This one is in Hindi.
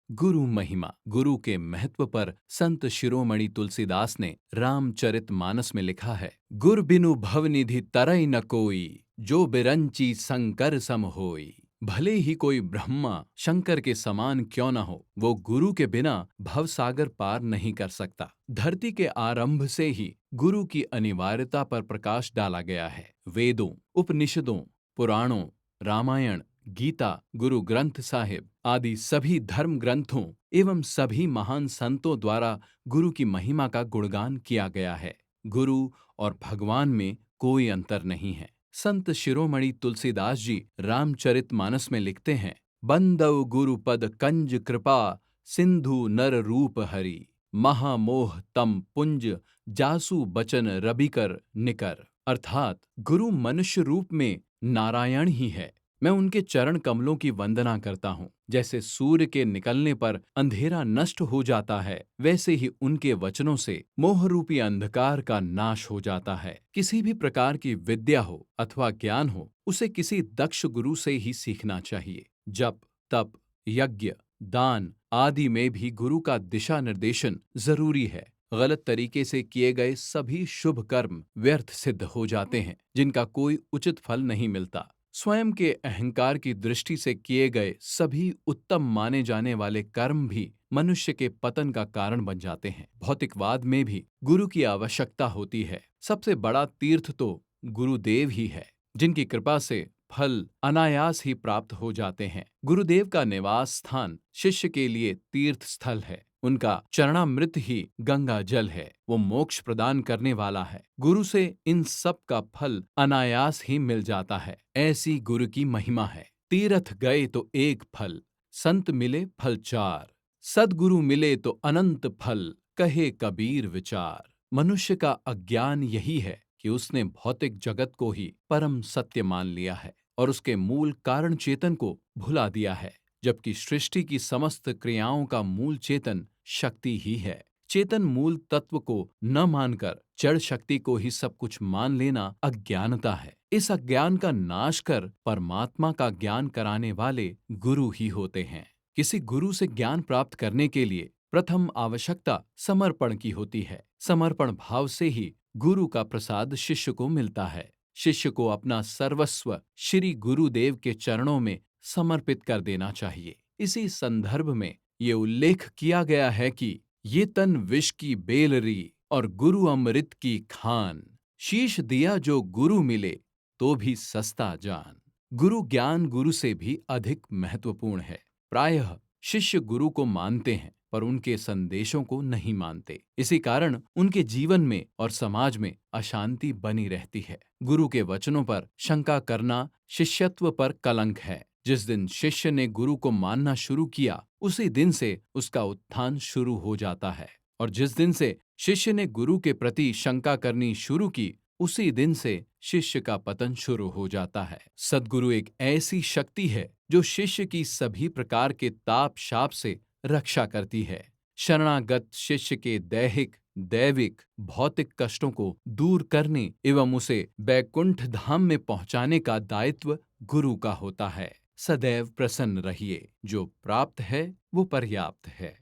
गुरु महिमा। गुरु के महत्व पर संत शिरोमणि तुलसीदास ने रामचरितमानस में लिखा है, गुर बिनु भवनिधि तरई न कोई, जो बिरंची शंकर सम होई। भले ही कोई ब्रह्मा शंकर के समान क्यों न हो, वो गुरु के बिना भवसागर पार नहीं कर सकता। धरती के आरंभ से ही गुरु की अनिवार्यता पर प्रकाश डाला गया है। वेदों, उपनिषदों, पुराणों, रामायण, गीता, गुरु ग्रंथ साहिब आदि सभी धर्म ग्रंथों एवं सभी महान संतों द्वारा गुरु की महिमा का गुणगान किया गया है। गुरु और भगवान में कोई अंतर नहीं है। संत शिरोमणि तुलसीदास जी रामचरितमानस में लिखते हैं, बंदव गुरु पद कंज कृपा, सिंधु नर रूप हरि, महामोह तम पुंज, जासु बचन रबिकर निकर। अर्थात गुरु मनुष्य रूप में नारायण ही है। मैं उनके चरण कमलों की वंदना करता हूँ। जैसे सूर्य के निकलने पर अंधेरा नष्ट हो जाता है, वैसे ही उनके वचनों से मोहरूपी अंधकार का नाश हो जाता है। किसी भी प्रकार की विद्या हो अथवा ज्ञान हो, उसे किसी दक्ष गुरु से ही सीखना चाहिए। जप, तप, यज्ञ, दान आदि में भी गुरु का दिशा निर्देशन जरूरी है। गलत तरीके से किए गए सभी शुभ कर्म व्यर्थ सिद्ध हो जाते हैं, जिनका कोई उचित फल नहीं मिलता। स्वयं के अहंकार की दृष्टि से किए गए सभी उत्तम माने जाने वाले कर्म भी मनुष्य के पतन का कारण बन जाते हैं। भौतिकवाद में भी गुरु की आवश्यकता होती है। सबसे बड़ा तीर्थ तो गुरुदेव ही है, जिनकी कृपा से फल अनायास ही प्राप्त हो जाते हैं। गुरुदेव का निवास स्थान शिष्य के लिए तीर्थ स्थल है। उनका चरणामृत ही गंगा जल है। वो मोक्ष प्रदान करने वाला है। गुरु से इन सब का फल अनायास ही मिल जाता है। ऐसी गुरु की महिमा है। तीर्थ गए तो एक फल, संत मिले फल चार, सद्गुरु मिले तो अनंत फल, कहे कबीर विचार। मनुष्य का अज्ञान यही है कि उसने भौतिक जगत को ही परम सत्य मान लिया है और उसके मूल कारण चेतन को भुला दिया है, जबकि सृष्टि की समस्त क्रियाओं का मूल चेतन शक्ति ही है। चेतन मूल तत्व को न मानकर जड़ शक्ति को ही सब कुछ मान लेना अज्ञानता है। इस अज्ञान का नाश कर परमात्मा का ज्ञान कराने वाले गुरु ही होते हैं। किसी गुरु से ज्ञान प्राप्त करने के लिए प्रथम आवश्यकता समर्पण की होती है। समर्पण भाव से ही गुरु का प्रसाद शिष्य को मिलता है। शिष्य को अपना सर्वस्व श्री गुरुदेव के चरणों में समर्पित कर देना चाहिए। इसी संदर्भ में ये उल्लेख किया गया है कि ये तन विष की बेलरी और गुरु अमृत की खान, शीश दिया जो गुरु मिले तो भी सस्ता जान। गुरु ज्ञान गुरु से भी अधिक महत्वपूर्ण है। प्रायः शिष्य गुरु को मानते हैं पर उनके संदेशों को नहीं मानते। इसी कारण उनके जीवन में और समाज में अशांति बनी रहती है। गुरु के वचनों पर शंका करना शिष्यत्व पर कलंक है। जिस दिन शिष्य ने गुरु को मानना शुरू किया, उसी दिन से उसका उत्थान शुरू हो जाता है, और जिस दिन से शिष्य ने गुरु के प्रति शंका करनी शुरू की, उसी दिन से शिष्य का पतन शुरू हो जाता है। सद्गुरु एक ऐसी शक्ति है जो शिष्य की सभी प्रकार के ताप शाप से रक्षा करती है। शरणागत शिष्य के दैहिक, दैविक, भौतिक कष्टों को दूर करने एवं उसे बैकुंठ धाम में पहुंचाने का दायित्व गुरु का होता है। सदैव प्रसन्न रहिए, जो प्राप्त है वो पर्याप्त है।